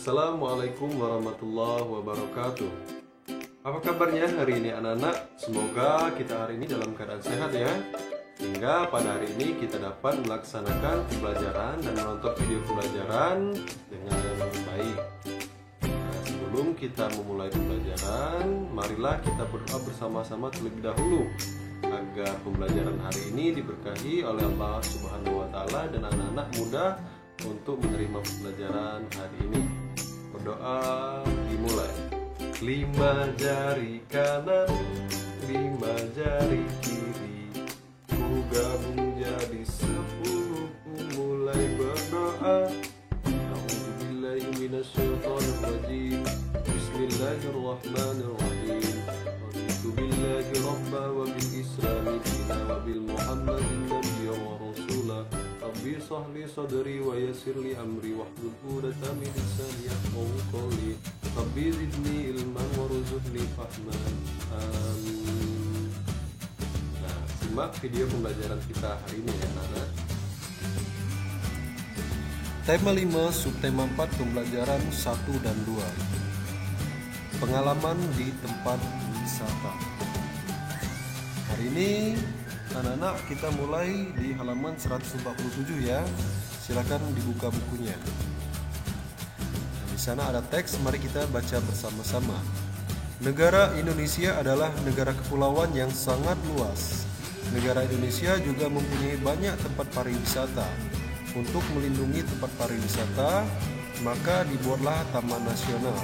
Assalamualaikum warahmatullahi wabarakatuh. Apa kabarnya hari ini anak-anak? Semoga kita hari ini dalam keadaan sehat ya, sehingga pada hari ini kita dapat melaksanakan pembelajaran dan menonton video pembelajaran dengan baik. Nah, sebelum kita memulai pembelajaran, marilah kita berdoa bersama-sama terlebih dahulu agar pembelajaran hari ini diberkahi oleh Allah Subhanahu wa Ta'ala dan anak-anak mudah untuk menerima pembelajaran hari ini. Berdoa dimulai. 5 jari kanan, 5 jari kiri, ku gabung jadi 10, ku mulai berdoa. A'udzubillahi minasyaitonir rajim. Bismillahirrahmanirrahim. Raditu billahi rabba wa bil islami dina wa bil muhammadin nabiyya wa rasula. Rabbi shrah li sadri wa yassir li amri wahlul 'uqdatam min lisani yafqahu qawli. Rabbi zidni ilman warzuqni fahman. Amin. Nah, simak video pembelajaran kita hari ini ya anak-anak. Tema 5, subtema 4, pembelajaran 1 dan 2. Pengalaman di tempat wisata. Hari ini anak-anak kita mulai di halaman 147 ya. Silakan dibuka bukunya. Di sana ada teks, mari kita baca bersama-sama. Negara Indonesia adalah negara kepulauan yang sangat luas. Negara Indonesia juga mempunyai banyak tempat pariwisata. Untuk melindungi tempat pariwisata, maka dibuatlah Taman Nasional.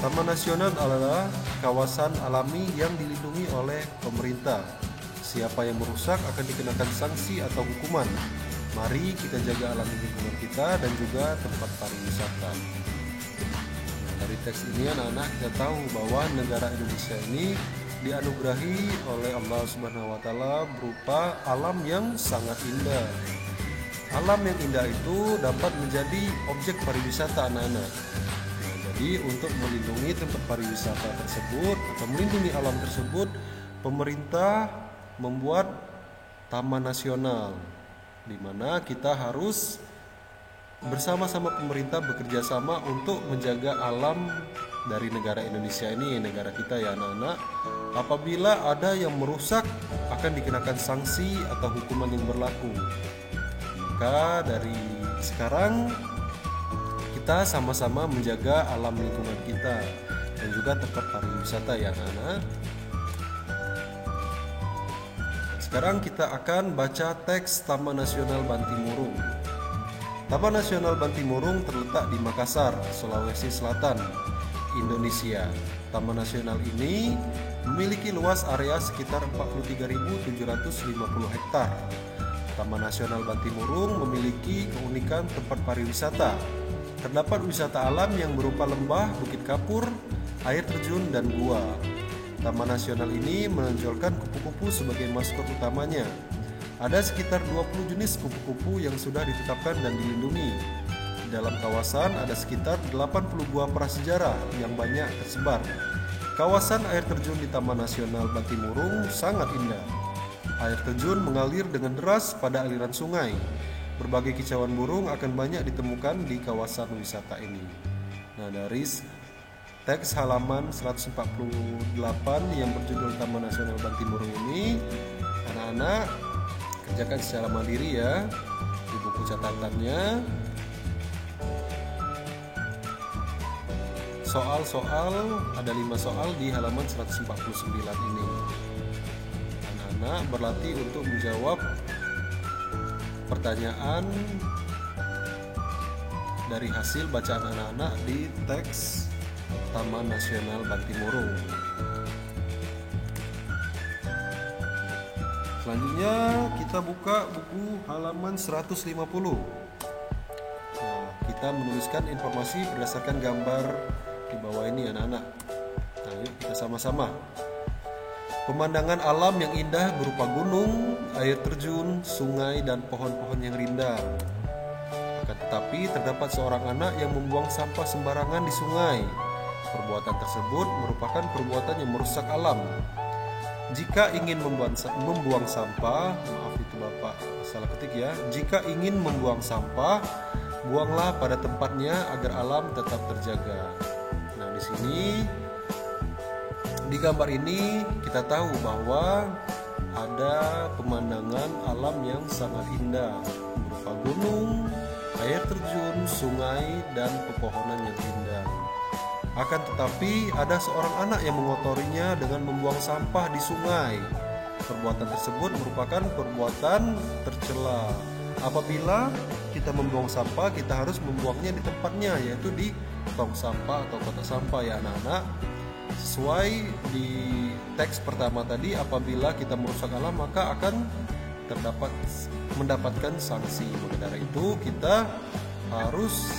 Taman Nasional adalah kawasan alami yang dilindungi oleh pemerintah. Siapa yang merusak akan dikenakan sanksi atau hukuman. Mari kita jaga alam lingkungan kita dan juga tempat pariwisata. Dari teks ini anak-anak kita tahu bahwa negara Indonesia ini dianugerahi oleh Allah Subhanahu wa Ta'ala berupa alam yang sangat indah. Alam yang indah itu dapat menjadi objek pariwisata anak-anak. Nah, jadi untuk melindungi tempat pariwisata tersebut atau melindungi alam tersebut, pemerintah membuat Taman Nasional, di mana kita harus bersama-sama pemerintah bekerja sama untuk menjaga alam dari negara Indonesia ini, negara kita ya anak-anak. Apabila ada yang merusak akan dikenakan sanksi atau hukuman yang berlaku. Maka dari sekarang kita sama-sama menjaga alam lingkungan kita dan juga tempat pariwisata ya anak-anak. Sekarang kita akan baca teks Taman Nasional Bantimurung. Taman Nasional Bantimurung terletak di Makassar, Sulawesi Selatan, Indonesia. Taman Nasional ini memiliki luas area sekitar 43.750 hektar. Taman Nasional Bantimurung memiliki keunikan tempat pariwisata. Terdapat wisata alam yang berupa lembah, bukit kapur, air terjun, dan gua. Taman Nasional ini menonjolkan kupu-kupu sebagai maskot utamanya. Ada sekitar 20 jenis kupu-kupu yang sudah ditetapkan dan dilindungi. Di dalam kawasan ada sekitar 80 gua prasejarah yang banyak tersebar. Kawasan air terjun di Taman Nasional Bantimurung sangat indah. Air terjun mengalir dengan deras pada aliran sungai. Berbagai kicauan burung akan banyak ditemukan di kawasan wisata ini. Nah, dari teks halaman 148 yang berjudul Taman Nasional Bantimurung ini, anak-anak kerjakan secara mandiri ya di buku catatannya. Soal-soal, ada 5 soal di halaman 149 ini. Anak-anak berlatih untuk menjawab pertanyaan dari hasil bacaan anak-anak di teks Taman Nasional Bantimurung. Selanjutnya kita buka buku halaman 150. Nah, kita menuliskan informasi berdasarkan gambar di bawah ini anak-anak. Nah, yuk kita sama-sama. Pemandangan alam yang indah berupa gunung, air terjun, sungai, dan pohon-pohon yang rindang. Akan tetapi terdapat seorang anak yang membuang sampah sembarangan di sungai. Perbuatan tersebut merupakan perbuatan yang merusak alam. Jika ingin membuang sampah, maaf itu Bapak salah ketik ya. Jika ingin membuang sampah, Buanglah pada tempatnya agar alam tetap terjaga. Nah, di sini di gambar ini kita tahu bahwa ada pemandangan alam yang sangat indah berupa gunung, air terjun, sungai, dan pepohonan yang indah. Akan tetapi ada seorang anak yang mengotorinya dengan membuang sampah di sungai. Perbuatan tersebut merupakan perbuatan tercela. Apabila kita membuang sampah, kita harus membuangnya di tempatnya, yaitu di tong sampah atau kotak sampah ya anak-anak. Sesuai di teks pertama tadi, apabila kita merusak alam maka akan mendapatkan sanksi. Maka dari itu kita harus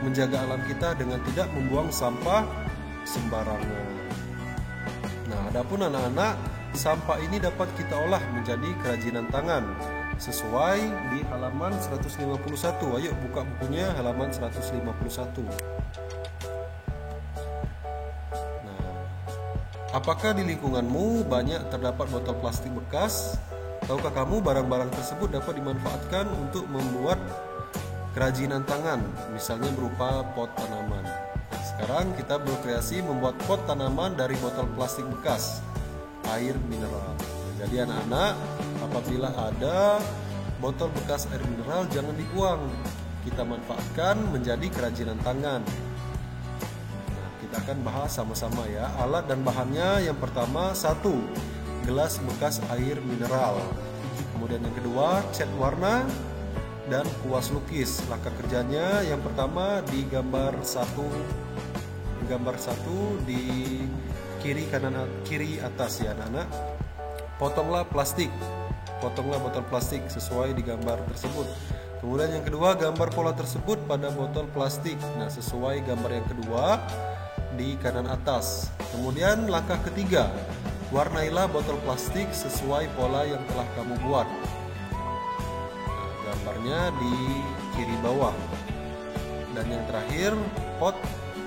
menjaga alam kita dengan tidak membuang sampah sembarangan. Nah, adapun anak-anak, sampah ini dapat kita olah menjadi kerajinan tangan sesuai di halaman 151. Ayo buka bukunya halaman 151. Nah, apakah di lingkunganmu banyak terdapat botol plastik bekas? Tahukah kamu barang-barang tersebut dapat dimanfaatkan untuk membuat kerajinan tangan, misalnya berupa pot tanaman. Nah, sekarang kita berkreasi membuat pot tanaman dari botol plastik bekas air mineral. Nah, jadi anak-anak, apabila ada botol bekas air mineral jangan dibuang, kita manfaatkan menjadi kerajinan tangan. Nah, kita akan bahas sama-sama ya. Alat dan bahannya, yang pertama 1. Gelas bekas air mineral. Kemudian yang kedua, cat warna dan kuas lukis. Langkah kerjanya yang pertama di gambar 1 di kiri atas ya anak-anak. Potonglah botol plastik sesuai di gambar tersebut. Kemudian yang kedua, gambar pola tersebut pada botol plastik. Nah, sesuai gambar yang kedua di kanan atas. Kemudian langkah ketiga, warnailah botol plastik sesuai pola yang telah kamu buat. Gambarnya di kiri bawah. Dan yang terakhir, pot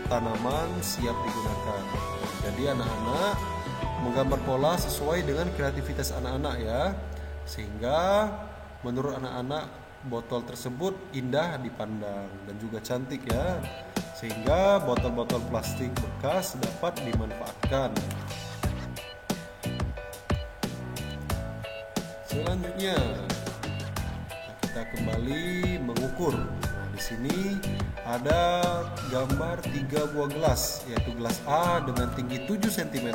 tanaman siap digunakan. Jadi anak-anak menggambar pola sesuai dengan kreativitas anak-anak ya, sehingga menurut anak-anak botol tersebut indah dipandang dan juga cantik ya, sehingga botol-botol plastik bekas dapat dimanfaatkan. Selanjutnya kita kembali mengukur. Nah, di sini ada gambar 3 buah gelas, yaitu gelas A dengan tinggi 7 cm,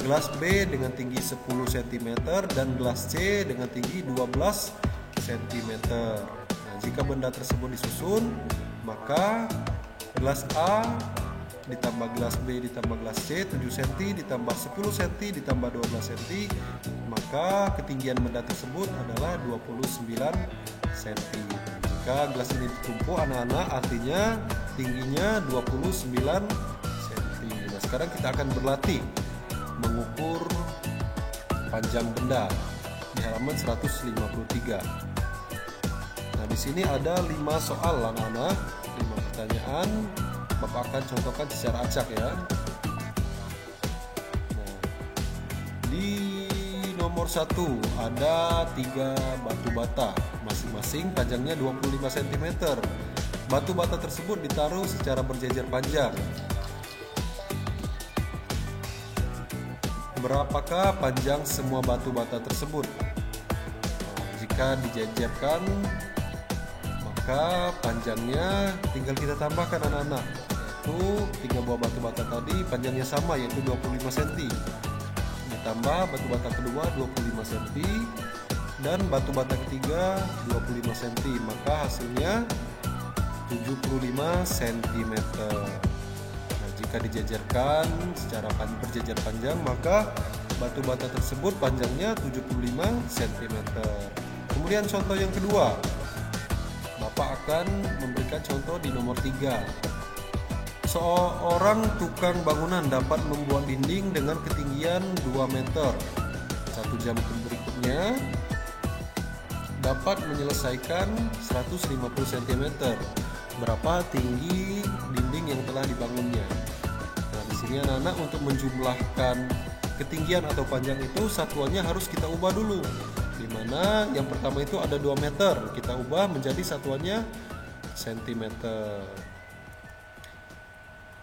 gelas B dengan tinggi 10 cm, dan gelas C dengan tinggi 12 cm. Nah, jika benda tersebut disusun, maka gelas A ditambah gelas B ditambah gelas C 7 cm ditambah 10 cm ditambah 12 cm, maka ketinggian benda tersebut adalah 29 cm. Jika gelas ini ditumpuk anak-anak, artinya tingginya 29 cm. Nah, sekarang kita akan berlatih mengukur panjang benda di halaman 153. Nah, di sini ada 5 soal anak-anak, 5 pertanyaan. Bapak akan contohkan secara acak ya. Nah, di nomor 1 ada 3 batu bata, masing-masing panjangnya 25 cm. Batu bata tersebut ditaruh secara berjejer panjang. Berapakah panjang semua batu bata tersebut? Nah, jika dijejerkan, maka panjangnya tinggal kita tambahkan anak-anak, yaitu 3 buah batu bata tadi panjangnya sama, yaitu 25 cm. Ditambah batu bata kedua 25 cm dan batu bata ketiga 25 cm, maka hasilnya 75 cm. Nah, jika dijejerkan secara berjejer panjang, maka batu bata tersebut panjangnya 75 cm. Kemudian contoh yang kedua, Bapak akan memberikan contoh di nomor 3. Seorang tukang bangunan dapat membuat dinding dengan ketinggian 2 meter. 1 jam berikutnya dapat menyelesaikan 150 cm. Berapa tinggi dinding yang telah dibangunnya? Nah, di sini anak-anak untuk menjumlahkan ketinggian atau panjang itu satuannya harus kita ubah dulu. Dimana yang pertama itu ada 2 meter, kita ubah menjadi satuannya cm.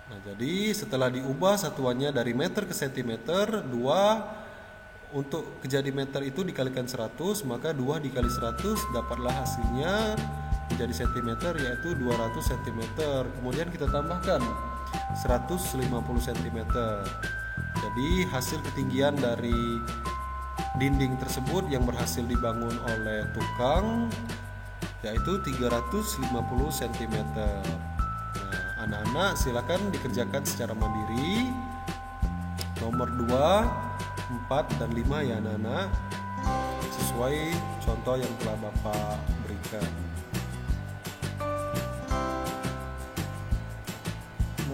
Nah, jadi setelah diubah satuannya dari meter ke cm, 2 untuk kejadi meter itu dikalikan 100, maka 2 dikali 100 dapatlah hasilnya menjadi cm, yaitu 200 cm. Kemudian kita tambahkan 150 cm. Jadi hasil ketinggian dari dinding tersebut yang berhasil dibangun oleh tukang yaitu 350 cm. Nah, anak-anak silakan dikerjakan secara mandiri. Nomor 2, 4, dan 5 ya anak-anak, sesuai contoh yang telah Bapak berikan.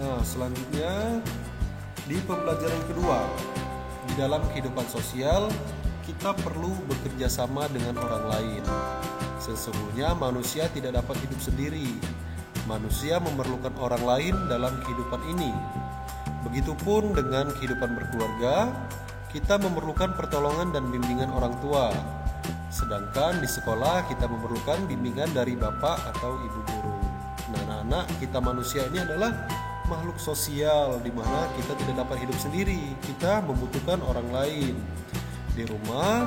Nah, selanjutnya di pembelajaran kedua, di dalam kehidupan sosial kita perlu bekerja sama dengan orang lain. Sesungguhnya manusia tidak dapat hidup sendiri. Manusia memerlukan orang lain dalam kehidupan ini. Begitupun dengan kehidupan berkeluarga, kita memerlukan pertolongan dan bimbingan orang tua. Sedangkan di sekolah kita memerlukan bimbingan dari bapak atau ibu guru. Nah, anak-anak, kita manusia ini adalah makhluk sosial di mana kita tidak dapat hidup sendiri. Kita membutuhkan orang lain. Di rumah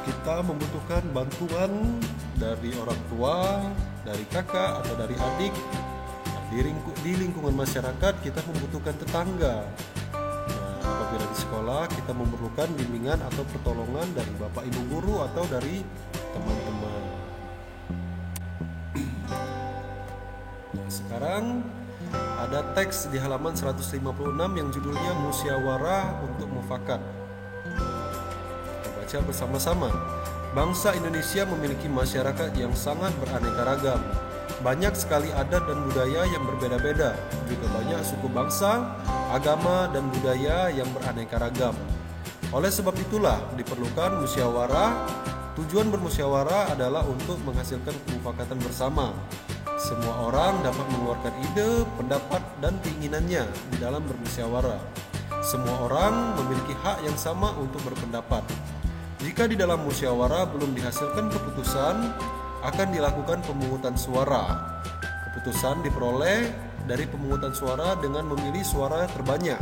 kita membutuhkan bantuan dari orang tua, dari kakak atau dari adik. Nah, di lingkungan masyarakat kita membutuhkan tetangga. Nah, apabila di sekolah kita memerlukan bimbingan atau pertolongan dari bapak ibu guru atau dari teman-teman. Nah, sekarang ada teks di halaman 156 yang judulnya Musyawarah untuk Mufakat. Kita baca bersama-sama. Bangsa Indonesia memiliki masyarakat yang sangat beraneka ragam. Banyak sekali adat dan budaya yang berbeda-beda. Juga banyak suku bangsa, agama, dan budaya yang beraneka ragam. Oleh sebab itulah diperlukan musyawarah. Tujuan bermusyawarah adalah untuk menghasilkan kemufakatan bersama. Semua orang dapat mengeluarkan ide, pendapat, dan keinginannya di dalam bermusyawarah. Semua orang memiliki hak yang sama untuk berpendapat. Jika di dalam musyawarah belum dihasilkan keputusan, akan dilakukan pemungutan suara. Keputusan diperoleh dari pemungutan suara dengan memilih suara terbanyak.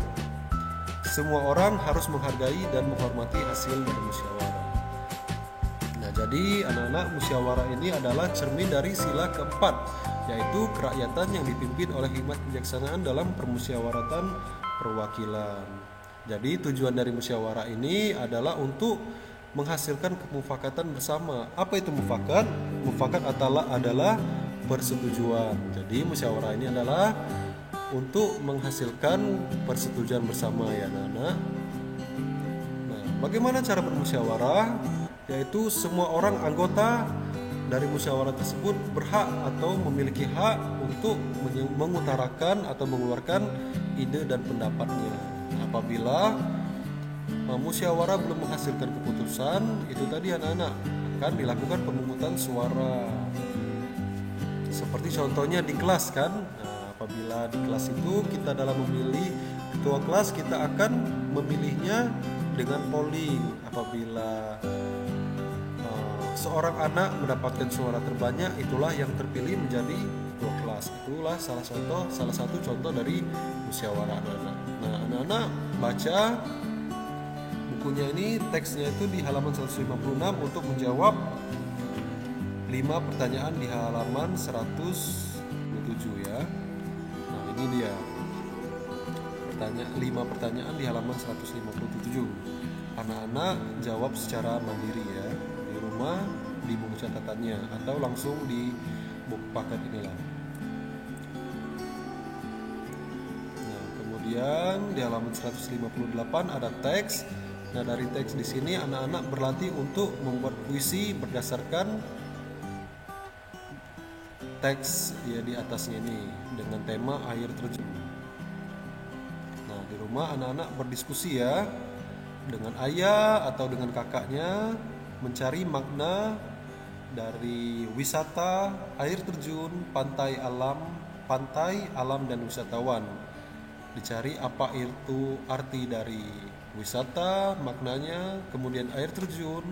Semua orang harus menghargai dan menghormati hasil dari musyawarah. Nah, jadi anak-anak, musyawarah ini adalah cermin dari sila keempat, yaitu kerakyatan yang dipimpin oleh hikmat kebijaksanaan dalam permusyawaratan perwakilan. Jadi tujuan dari musyawarah ini adalah untuk menghasilkan kemufakatan bersama. Apa itu mufakat? Mufakat adalah persetujuan. Jadi musyawarah ini adalah untuk menghasilkan persetujuan bersama ya anak-anak. Nah, bagaimana cara bermusyawarah? Yaitu semua orang anggota dari musyawarah tersebut berhak atau memiliki hak untuk mengutarakan atau mengeluarkan ide dan pendapatnya. Apabila musyawarah belum menghasilkan keputusan, itu tadi anak-anak akan dilakukan pemungutan suara. Seperti contohnya di kelas kan. Nah, apabila di kelas itu kita dalam memilih ketua kelas, kita akan memilihnya dengan polling. Apabila seorang anak mendapatkan suara terbanyak, itulah yang terpilih menjadi ketua kelas. Itulah salah satu contoh dari musyawarah anak-anak. Nah, anak-anak baca bukunya ini, teksnya itu di halaman 156 untuk menjawab 5 pertanyaan di halaman 127 ya. Nah, ini dia 5 pertanyaan di halaman 157. Anak-anak jawab secara mandiri ya, di rumah di buku catatannya atau langsung di buku paket inilah. Nah, kemudian di halaman 158 ada teks. Nah, dari teks di sini anak-anak berlatih untuk membuat puisi berdasarkan teks ya di atasnya ini dengan tema air terjun. Nah, di rumah anak-anak berdiskusi ya dengan ayah atau dengan kakaknya, mencari makna dari wisata, air terjun, pantai alam dan wisatawan. Dicari apa itu arti dari wisata, maknanya, kemudian air terjun,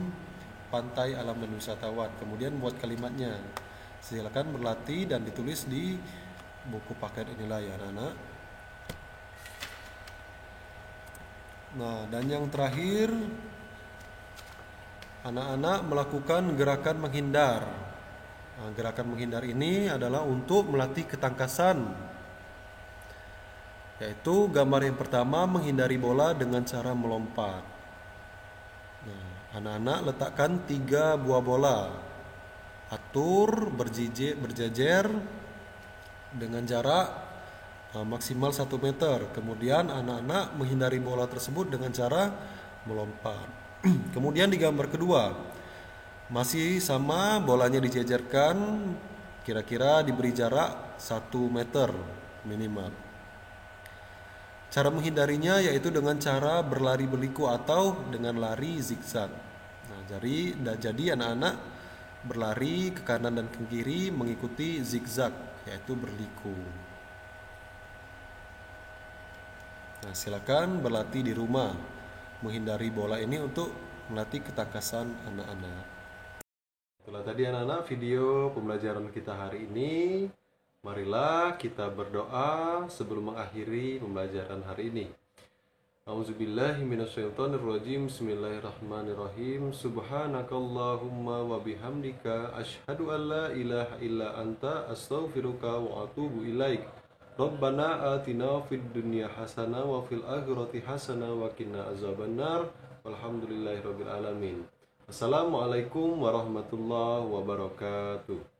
pantai, alam, dan wisatawan. Kemudian buat kalimatnya. Silakan berlatih dan ditulis di buku paket inilah ya anak-anak. Nah, dan yang terakhir, anak-anak melakukan gerakan menghindar. Nah, gerakan menghindar ini adalah untuk melatih ketangkasan, yaitu gambar yang pertama menghindari bola dengan cara melompat. Nah, anak-anak letakkan 3 buah bola, atur berjejer dengan jarak maksimal 1 meter. Kemudian anak-anak menghindari bola tersebut dengan cara melompat. Kemudian di gambar kedua, masih sama, bolanya dijejerkan, kira-kira diberi jarak 1 meter minimal. Cara menghindarinya yaitu dengan cara berlari berliku atau dengan lari zigzag. Nah, jadi anak-anak berlari ke kanan dan ke kiri mengikuti zigzag, yaitu berliku. Nah, silakan berlatih di rumah menghindari bola ini untuk melatih ketangkasan anak-anak. Itulah tadi anak-anak video pembelajaran kita hari ini. Marilah kita berdoa sebelum mengakhiri pembelajaran hari ini. A'udzubillahi minasyaitonirrajim. Bismillahirrahmanirrahim. Subhanakallahumma wa bihamdika asyhadu an la ilaha illa anta astaghfiruka wa atubu ilaik. Rabbana atina fid dunya hasanah wa fil akhirati hasanah wa qina azabannar. Walhamdulillahirabbil alamin. Assalamualaikum warahmatullahi wabarakatuh.